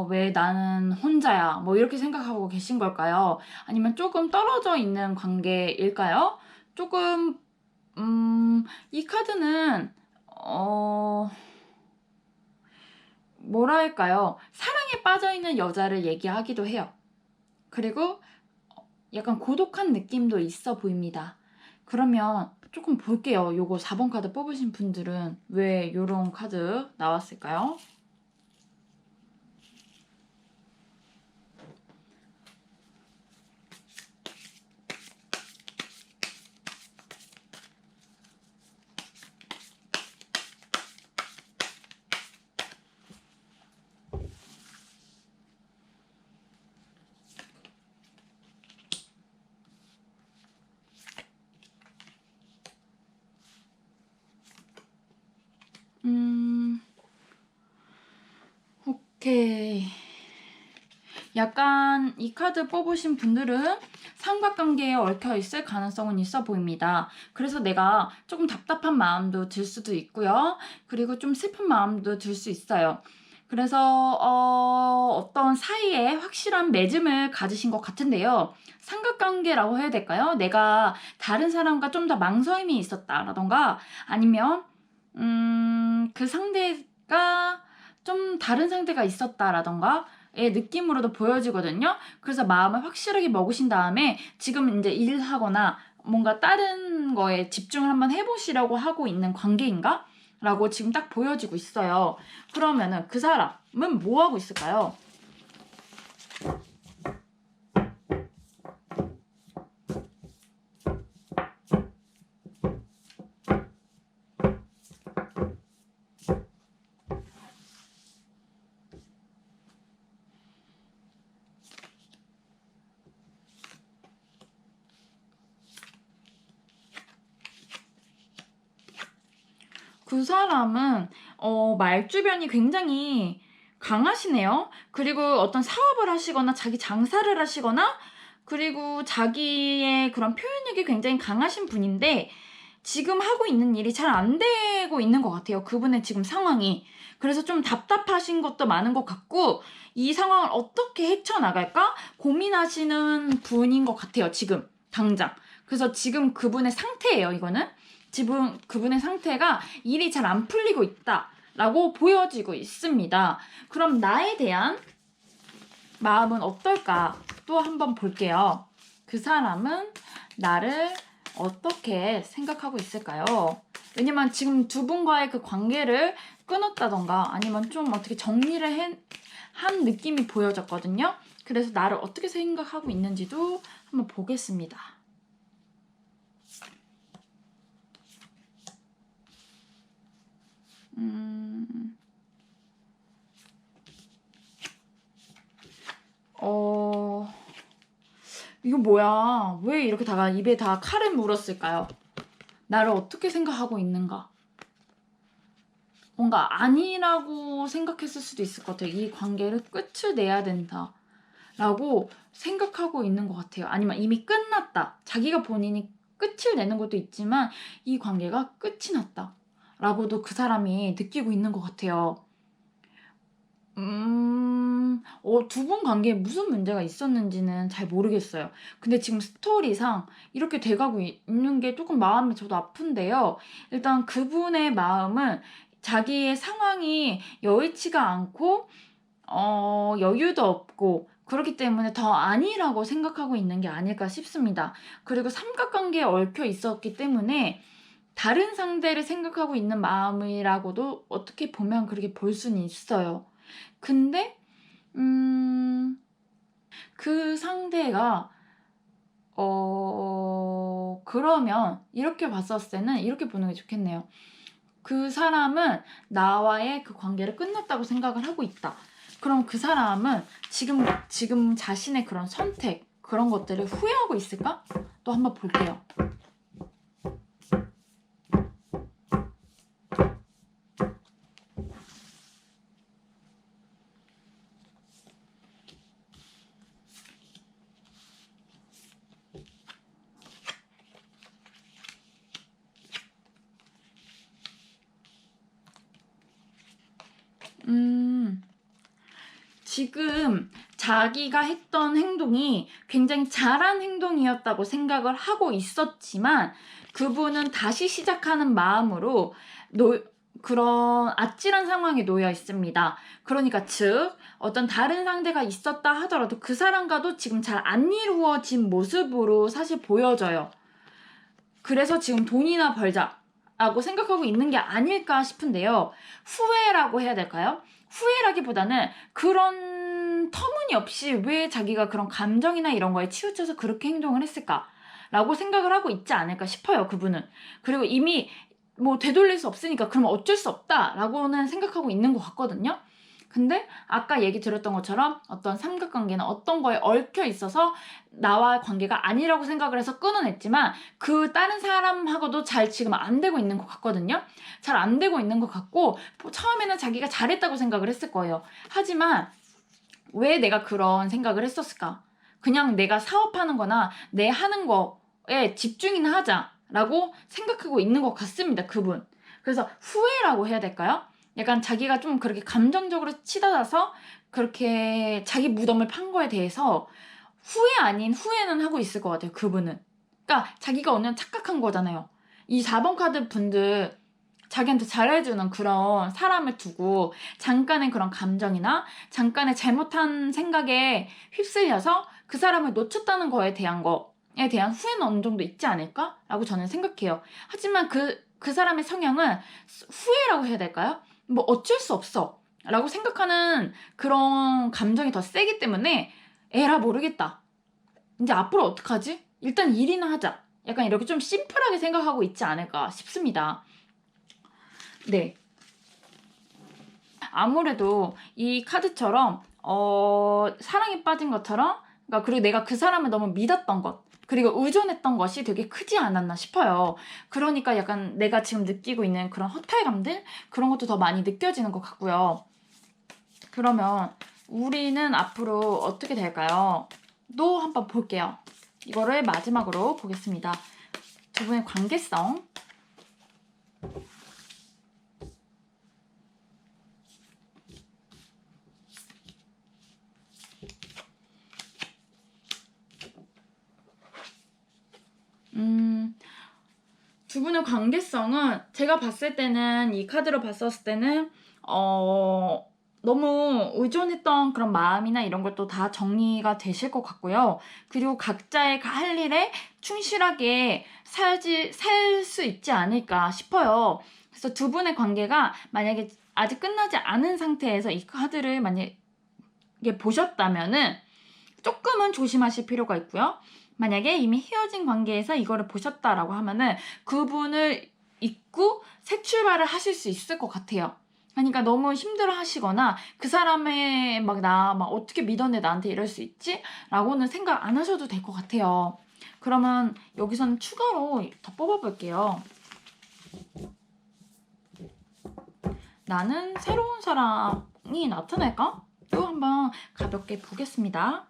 왜 나는 혼자야? 뭐 이렇게 생각하고 계신 걸까요? 아니면 조금 떨어져 있는 관계일까요? 조금, 이 카드는, 뭐랄까요? 사랑에 빠져있는 여자를 얘기하기도 해요. 그리고 약간 고독한 느낌도 있어 보입니다. 그러면 조금 볼게요. 요거 4번 카드 뽑으신 분들은 왜 요런 카드 나왔을까요? 오케이. 약간 이 카드 뽑으신 분들은 삼각관계에 얽혀 있을 가능성은 있어 보입니다. 그래서 내가 조금 답답한 마음도 들 수도 있고요. 그리고 좀 슬픈 마음도 들 수 있어요. 그래서 어떤 사이에 확실한 맺음을 가지신 것 같은데요. 삼각관계라고 해야 될까요? 내가 다른 사람과 좀 더 망설임이 있었다라던가 아니면 그 상대가 좀 다른 상대가 있었다라던가 의 느낌으로도 보여지거든요. 그래서 마음을 확실하게 먹으신 다음에 지금 이제 일하거나 뭔가 다른 거에 집중을 한번 해보시려고 하고 있는 관계인가? 라고 지금 딱 보여지고 있어요. 그러면은 그 사람은 뭐 하고 있을까요? 그 사람은 말주변이 굉장히 강하시네요. 그리고 어떤 사업을 하시거나 자기 장사를 하시거나 그리고 자기의 그런 표현력이 굉장히 강하신 분인데 지금 하고 있는 일이 잘 안 되고 있는 것 같아요. 그분의 지금 상황이. 그래서 좀 답답하신 것도 많은 것 같고 이 상황을 어떻게 헤쳐나갈까 고민하시는 분인 것 같아요. 지금 당장. 그래서 지금 그분의 상태예요. 이거는. 지금 그분의 상태가 일이 잘 안 풀리고 있다라고 보여지고 있습니다. 그럼 나에 대한 마음은 어떨까? 또 한번 볼게요. 그 사람은 나를 어떻게 생각하고 있을까요? 왜냐면 지금 두 분과의 그 관계를 끊었다던가 아니면 좀 어떻게 정리를 한 느낌이 보여졌거든요. 그래서 나를 어떻게 생각하고 있는지도 한번 보겠습니다. 이거 뭐야? 왜 이렇게 다가 입에 다 칼을 물었을까요? 나를 어떻게 생각하고 있는가? 뭔가 아니라고 생각했을 수도 있을 것 같아요. 이 관계를 끝을 내야 된다. 라고 생각하고 있는 것 같아요. 아니면 이미 끝났다. 자기가 본인이 끝을 내는 것도 있지만 이 관계가 끝이 났다. 라고도 그 사람이 느끼고 있는 것 같아요. 두 분 관계에 무슨 문제가 있었는지는 잘 모르겠어요. 근데 지금 스토리상 이렇게 돼가고 있는 게 조금 마음이 저도 아픈데요. 일단 그분의 마음은 자기의 상황이 여의치가 않고, 여유도 없고, 그렇기 때문에 더 아니라고 생각하고 있는 게 아닐까 싶습니다. 그리고 삼각관계에 얽혀 있었기 때문에 다른 상대를 생각하고 있는 마음이라고도 어떻게 보면 그렇게 볼 수는 있어요. 근데 그 상대가 그러면 이렇게 봤었을 때는 이렇게 보는 게 좋겠네요. 그 사람은 나와의 그 관계를 끝났다고 생각을 하고 있다. 그럼 그 사람은 지금 자신의 그런 선택 그런 것들을 후회하고 있을까? 또 한번 볼게요. 지금 자기가 했던 행동이 굉장히 잘한 행동이었다고 생각을 하고 있었지만 그분은 다시 시작하는 마음으로 그런 아찔한 상황에 놓여 있습니다. 그러니까 즉 어떤 다른 상대가 있었다 하더라도 그 사람과도 지금 잘 안 이루어진 모습으로 사실 보여져요. 그래서 지금 돈이나 벌자라고 생각하고 있는 게 아닐까 싶은데요. 후회라고 해야 될까요? 후회라기보다는 그런 터무니없이 왜 자기가 그런 감정이나 이런 거에 치우쳐서 그렇게 행동을 했을까? 라고 생각을 하고 있지 않을까 싶어요, 그분은. 그리고 이미 뭐 되돌릴 수 없으니까 그러면 어쩔 수 없다라고는 생각하고 있는 것 같거든요. 근데 아까 얘기 들었던 것처럼 어떤 삼각관계는 어떤 거에 얽혀 있어서 나와 관계가 아니라고 생각을 해서 끊어냈지만 그 다른 사람하고도 잘 지금 안 되고 있는 것 같거든요. 잘 안 되고 있는 것 같고 처음에는 자기가 잘했다고 생각을 했을 거예요. 하지만 왜 내가 그런 생각을 했었을까? 그냥 내가 사업하는 거나 내 하는 거에 집중이나 하자라고 생각하고 있는 것 같습니다. 그분. 그래서 후회라고 해야 될까요? 약간 자기가 좀 그렇게 감정적으로 치닫아서 그렇게 자기 무덤을 판 거에 대해서 후회 아닌 후회는 하고 있을 것 같아요. 그분은. 그러니까 자기가 오늘 착각한 거잖아요. 이 4번 카드 분들 자기한테 잘해주는 그런 사람을 두고 잠깐의 그런 감정이나 잠깐의 잘못한 생각에 휩쓸려서 그 사람을 놓쳤다는 거에 대한 후회는 어느 정도 있지 않을까? 라고 저는 생각해요. 하지만 그 사람의 성향은 후회라고 해야 될까요? 뭐 어쩔 수 없어 라고 생각하는 그런 감정이 더 세기 때문에 에라 모르겠다. 이제 앞으로 어떡하지? 일단 일이나 하자. 약간 이렇게 좀 심플하게 생각하고 있지 않을까 싶습니다. 네. 아무래도 이 카드처럼 사랑에 빠진 것처럼 그러니까 그리고 내가 그 사람을 너무 믿었던 것 그리고 의존했던 것이 되게 크지 않았나 싶어요. 그러니까 약간 내가 지금 느끼고 있는 그런 허탈감들 그런 것도 더 많이 느껴지는 것 같고요. 그러면 우리는 앞으로 어떻게 될까요? 또 한번 볼게요. 이거를 마지막으로 보겠습니다. 두 분의 관계성. 두 분의 관계성은 제가 봤을 때는 이 카드로 봤었을 때는 너무 의존했던 그런 마음이나 이런 것도 다 정리가 되실 것 같고요. 그리고 각자의 할 일에 충실하게 살 수 있지 않을까 싶어요. 그래서 두 분의 관계가 만약에 아직 끝나지 않은 상태에서 이 카드를 만약에 보셨다면은 조금은 조심하실 필요가 있고요. 만약에 이미 헤어진 관계에서 이거를 보셨다라고 하면은 그분을 잊고 새 출발을 하실 수 있을 것 같아요. 그러니까 너무 힘들어 하시거나 그 사람의 나 어떻게 믿었네 나한테 이럴 수 있지? 라고는 생각 안 하셔도 될 것 같아요. 그러면 여기서는 추가로 더 뽑아볼게요. 나는 새로운 사랑이 나타날까? 또 한번 가볍게 보겠습니다.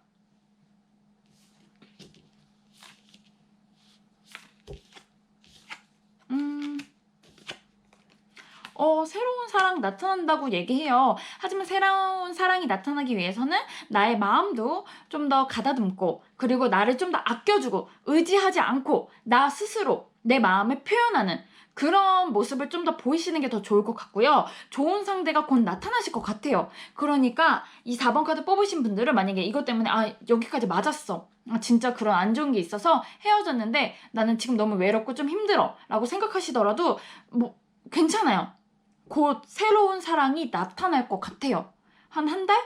새로운 사랑 나타난다고 얘기해요. 하지만 새로운 사랑이 나타나기 위해서는 나의 마음도 좀 더 가다듬고 그리고 나를 좀 더 아껴주고 의지하지 않고 나 스스로 내 마음을 표현하는 그런 모습을 좀 더 보이시는 게 더 좋을 것 같고요. 좋은 상대가 곧 나타나실 것 같아요. 그러니까 이 4번 카드 뽑으신 분들은 만약에 이것 때문에 여기까지 맞았어. 진짜 그런 안 좋은 게 있어서 헤어졌는데 나는 지금 너무 외롭고 좀 힘들어 라고 생각하시더라도 뭐 괜찮아요. 곧 새로운 사랑이 나타날 것 같아요. 한 달?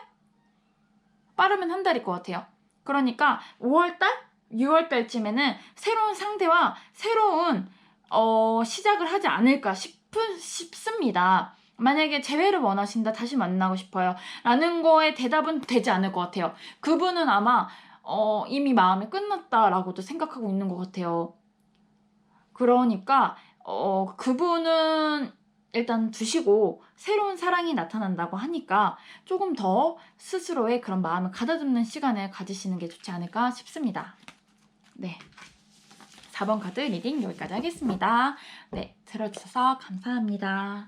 빠르면 한 달일 것 같아요. 그러니까 5월달? 6월달쯤에는 새로운 상대와 새로운 시작을 하지 않을까 싶습니다. 만약에 재회를 원하신다, 다시 만나고 싶어요 라는 거에 대답은 되지 않을 것 같아요. 그분은 아마 이미 마음이 끝났다라고도 생각하고 있는 것 같아요. 그러니까 그분은 일단 두시고 새로운 사랑이 나타난다고 하니까 조금 더 스스로의 그런 마음을 가다듬는 시간을 가지시는 게 좋지 않을까 싶습니다. 네. 4번 카드 리딩 여기까지 하겠습니다. 네, 들어주셔서 감사합니다.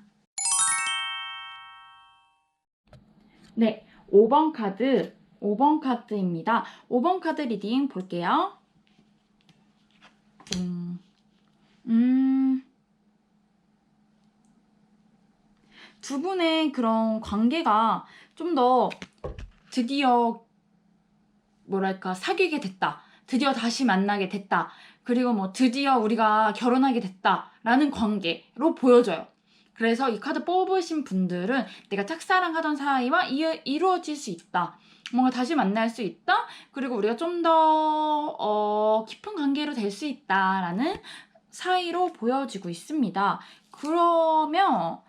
네, 5번 카드, 5번 카드입니다. 5번 카드 리딩 볼게요. 두 분의 그런 관계가 좀 더 드디어 뭐랄까 사귀게 됐다. 드디어 다시 만나게 됐다. 그리고 뭐 드디어 우리가 결혼하게 됐다. 라는 관계로 보여져요. 그래서 이 카드 뽑으신 분들은 내가 짝사랑하던 사이와 이루어질 수 있다. 뭔가 다시 만날 수 있다. 그리고 우리가 좀 더 깊은 관계로 될 수 있다라는 사이로 보여지고 있습니다. 그러면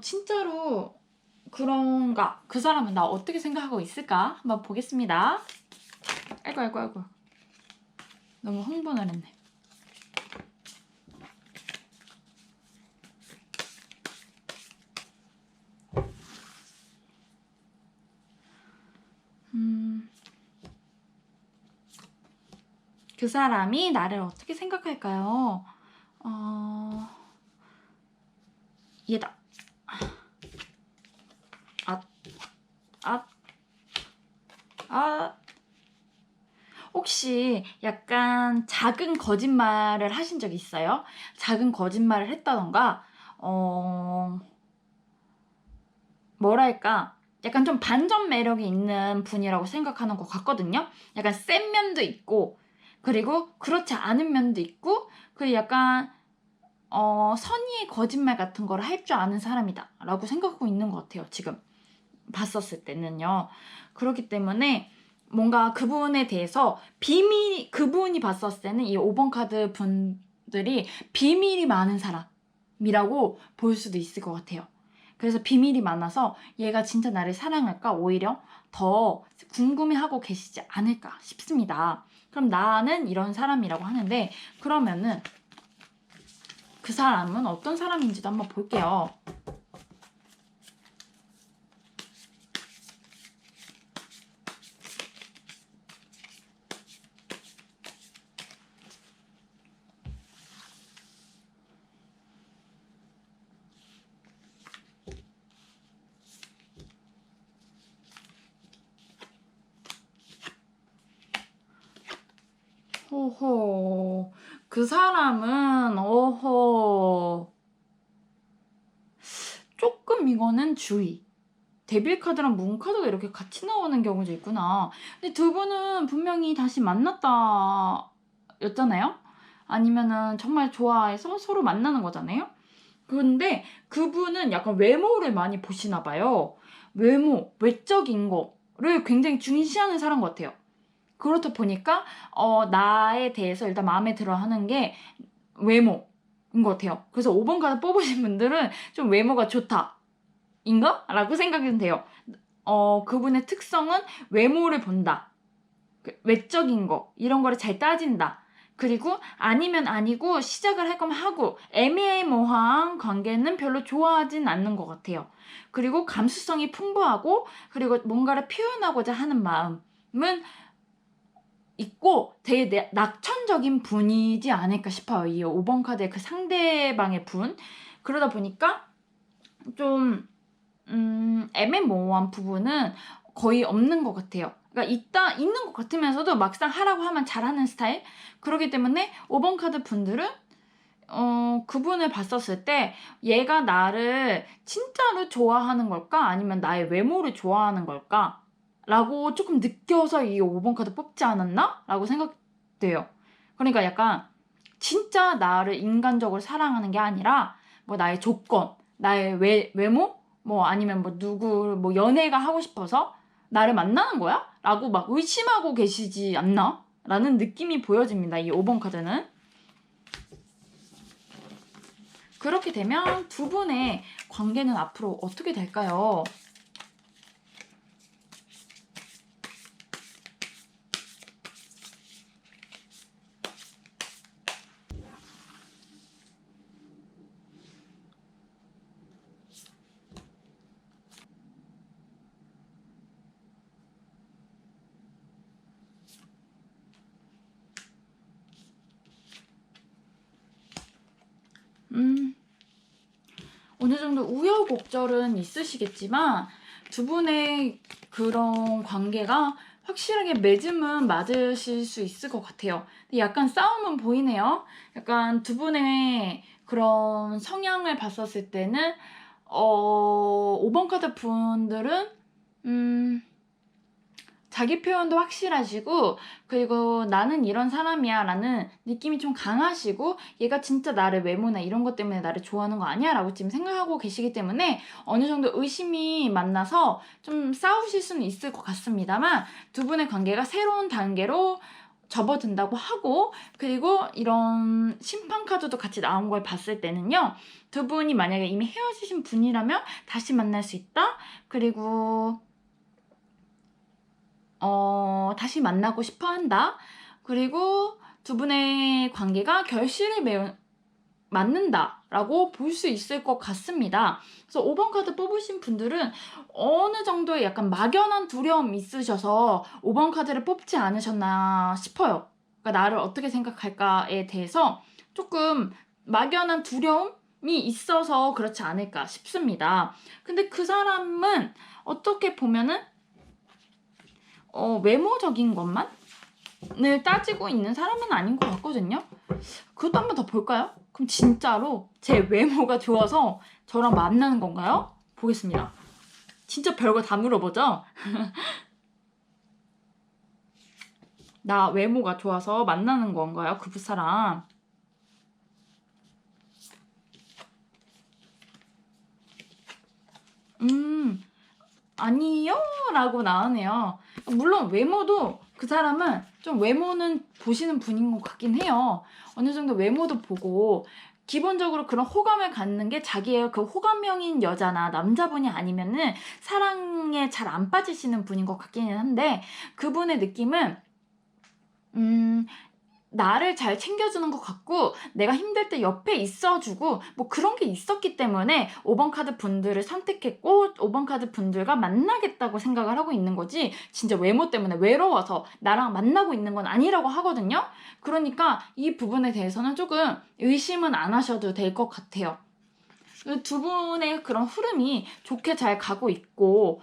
진짜로 그런가? 그 사람은 나 어떻게 생각하고 있을까? 한번 보겠습니다. 아이고. 너무 흥분을 했네. 그 사람이 나를 어떻게 생각할까요? 얘다. 혹시 약간 작은 거짓말을 하신 적 있어요? 작은 거짓말을 했다던가, 뭐랄까, 약간 좀 반전 매력이 있는 분이라고 생각하는 것 같거든요? 약간 센 면도 있고, 그리고 그렇지 않은 면도 있고, 그리고 약간, 선의의 거짓말 같은 걸 할 줄 아는 사람이다. 라고 생각하고 있는 것 같아요, 지금. 봤었을 때는요. 그렇기 때문에 뭔가 그분에 대해서 그분이 봤었을 때는 이 5번 카드 분들이 비밀이 많은 사람이라고 볼 수도 있을 것 같아요. 그래서 비밀이 많아서 얘가 진짜 나를 사랑할까 오히려 더 궁금해하고 계시지 않을까 싶습니다. 그럼 나는 이런 사람이라고 하는데 그러면은 그 사람은 어떤 사람인지도 한번 볼게요. 호호, 그 사람은, 조금 이거는 주의. 데빌 카드랑 문 카드가 이렇게 같이 나오는 경우도 있구나. 근데 두 분은 분명히 다시 만났다 였잖아요? 아니면은 정말 좋아해서 서로 만나는 거잖아요? 근데 그분은 약간 외모를 많이 보시나 봐요. 외적인 거를 굉장히 중시하는 사람 같아요. 그렇다 보니까 나에 대해서 일단 마음에 들어 하는 게 외모인 것 같아요. 그래서 5번 카드 뽑으신 분들은 좀 외모가 좋다. 인가? 라고 생각이 돼요. 그분의 특성은 외모를 본다. 외적인 거, 이런 거를 잘 따진다. 그리고 아니면 아니고 시작을 할 거면 하고 애매모호한 관계는 별로 좋아하진 않는 것 같아요. 그리고 감수성이 풍부하고 그리고 뭔가를 표현하고자 하는 마음은 있고 되게 낙천적인 분이지 않을까 싶어요. 이 5번 카드의 그 상대방의 분. 그러다 보니까 좀 애매모호한 부분은 거의 없는 것 같아요. 그러니까 있는 것 같으면서도 막상 하라고 하면 잘하는 스타일? 그렇기 때문에 5번 카드 분들은 그분을 봤었을 때 얘가 나를 진짜로 좋아하는 걸까? 아니면 나의 외모를 좋아하는 걸까? 라고 조금 느껴서 이 5번 카드 뽑지 않았나? 라고 생각돼요. 그러니까 약간 진짜 나를 인간적으로 사랑하는 게 아니라 뭐 나의 조건, 나의 외모? 뭐 아니면 뭐 누구 뭐 연애가 하고 싶어서 나를 만나는 거야? 라고 막 의심하고 계시지 않나? 라는 느낌이 보여집니다. 이 5번 카드는. 그렇게 되면 두 분의 관계는 앞으로 어떻게 될까요? 어느 정도 우여곡절은 있으시겠지만 두 분의 그런 관계가 확실하게 맺음은 맞으실 수 있을 것 같아요. 근데 약간 싸움은 보이네요. 약간 두 분의 그런 성향을 봤었을 때는 5번 카드 분들은 자기 표현도 확실하시고, 그리고 나는 이런 사람이야 라는 느낌이 좀 강하시고, 얘가 진짜 나를 외모나 이런 것 때문에 나를 좋아하는 거 아니야 라고 지금 생각하고 계시기 때문에 어느 정도 의심이 만나서 좀 싸우실 수는 있을 것 같습니다만, 두 분의 관계가 새로운 단계로 접어든다고 하고, 그리고 이런 심판 카드도 같이 나온 걸 봤을 때는요, 두 분이 만약에 이미 헤어지신 분이라면 다시 만날 수 있다. 그리고 다시 만나고 싶어 한다. 그리고 두 분의 관계가 결실을 맞는다라고 볼 수 있을 것 같습니다. 그래서 5번 카드 뽑으신 분들은 어느 정도의 약간 막연한 두려움이 있으셔서 5번 카드를 뽑지 않으셨나 싶어요. 그러니까 나를 어떻게 생각할까에 대해서 조금 막연한 두려움이 있어서 그렇지 않을까 싶습니다. 근데 그 사람은 어떻게 보면은 외모적인 것만을 따지고 있는 사람은 아닌 것 같거든요. 그것도 한 번 더 볼까요? 그럼 진짜로 제 외모가 좋아서 저랑 만나는 건가요? 보겠습니다. 진짜 별거 다 물어보죠? 나 외모가 좋아서 만나는 건가요? 그 사람. 아니요? 라고 나오네요. 물론 외모도 그 사람은 좀 외모는 보시는 분인 것 같긴 해요. 어느 정도 외모도 보고 기본적으로 그런 호감을 갖는 게 자기의 그 호감형인 여자나 남자분이 아니면은 사랑에 잘 안 빠지시는 분인 것 같기는 한데, 그분의 느낌은 나를 잘 챙겨주는 것 같고 내가 힘들 때 옆에 있어주고 뭐 그런 게 있었기 때문에 5번 카드 분들을 선택했고 5번 카드 분들과 만나겠다고 생각을 하고 있는 거지, 진짜 외모 때문에 외로워서 나랑 만나고 있는 건 아니라고 하거든요. 그러니까 이 부분에 대해서는 조금 의심은 안 하셔도 될 것 같아요. 두 분의 그런 흐름이 좋게 잘 가고 있고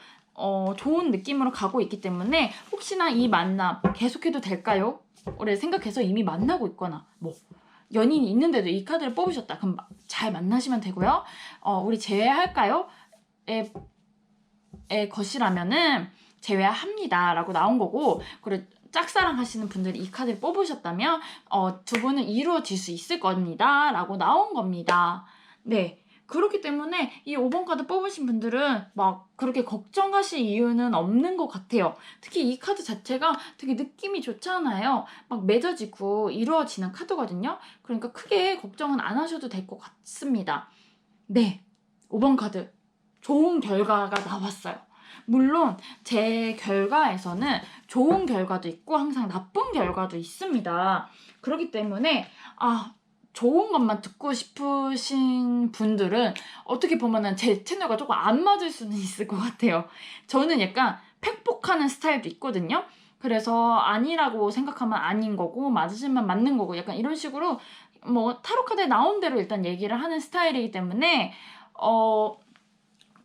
좋은 느낌으로 가고 있기 때문에 혹시나 이 만남 계속해도 될까요? 를 생각해서 이미 만나고 있거나 뭐 연인이 있는데도 이 카드를 뽑으셨다. 그럼 잘 만나시면 되고요. 우리 제외할까요? 의 것이라면은 제외합니다 라고 나온 거고, 그리고 짝사랑 하시는 분들이 이 카드를 뽑으셨다면 두 분은 이루어질 수 있을 겁니다 라고 나온 겁니다. 네. 그렇기 때문에 이 5번 카드 뽑으신 분들은 막 그렇게 걱정하실 이유는 없는 것 같아요. 특히 이 카드 자체가 되게 느낌이 좋잖아요. 막 맺어지고 이루어지는 카드거든요. 그러니까 크게 걱정은 안 하셔도 될 것 같습니다. 네, 5번 카드 좋은 결과가 나왔어요. 물론 제 결과에서는 좋은 결과도 있고 항상 나쁜 결과도 있습니다. 그렇기 때문에 좋은 것만 듣고 싶으신 분들은 어떻게 보면은 제 채널과 조금 안 맞을 수는 있을 것 같아요. 저는 약간 팩폭하는 스타일도 있거든요. 그래서 아니라고 생각하면 아닌 거고 맞으시면 맞는 거고 약간 이런 식으로 뭐 타로 카드에 나온 대로 일단 얘기를 하는 스타일이기 때문에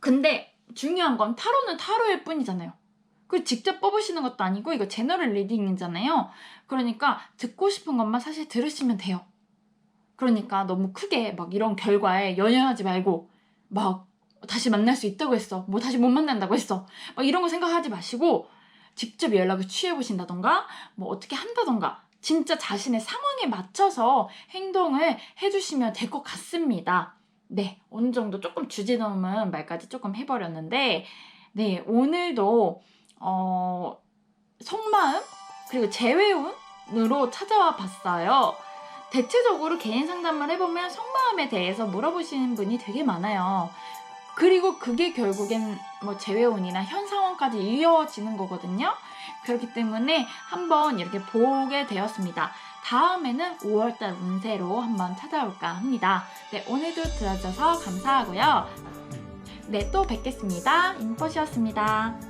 근데 중요한 건 타로는 타로일 뿐이잖아요. 그 직접 뽑으시는 것도 아니고 이거 제너럴 리딩이잖아요. 그러니까 듣고 싶은 것만 사실 들으시면 돼요. 그러니까 너무 크게 막 이런 결과에 연연하지 말고 막 다시 만날 수 있다고 했어, 뭐 다시 못 만난다고 했어, 막 이런 거 생각하지 마시고 직접 연락을 취해보신다던가 뭐 어떻게 한다던가 진짜 자신의 상황에 맞춰서 행동을 해주시면 될 것 같습니다. 네, 어느 정도 조금 주제 넘은 말까지 조금 해버렸는데, 네, 오늘도 속마음 그리고 재회운으로 찾아와 봤어요. 대체적으로 개인 상담을 해보면 속마음에 대해서 물어보시는 분이 되게 많아요. 그리고 그게 결국엔 뭐 재회운이나 현 상황까지 이어지는 거거든요. 그렇기 때문에 한번 이렇게 보게 되었습니다. 다음에는 5월달 운세로 한번 찾아올까 합니다. 네, 오늘도 들어줘서 감사하고요. 네, 또 뵙겠습니다. 인포시였습니다.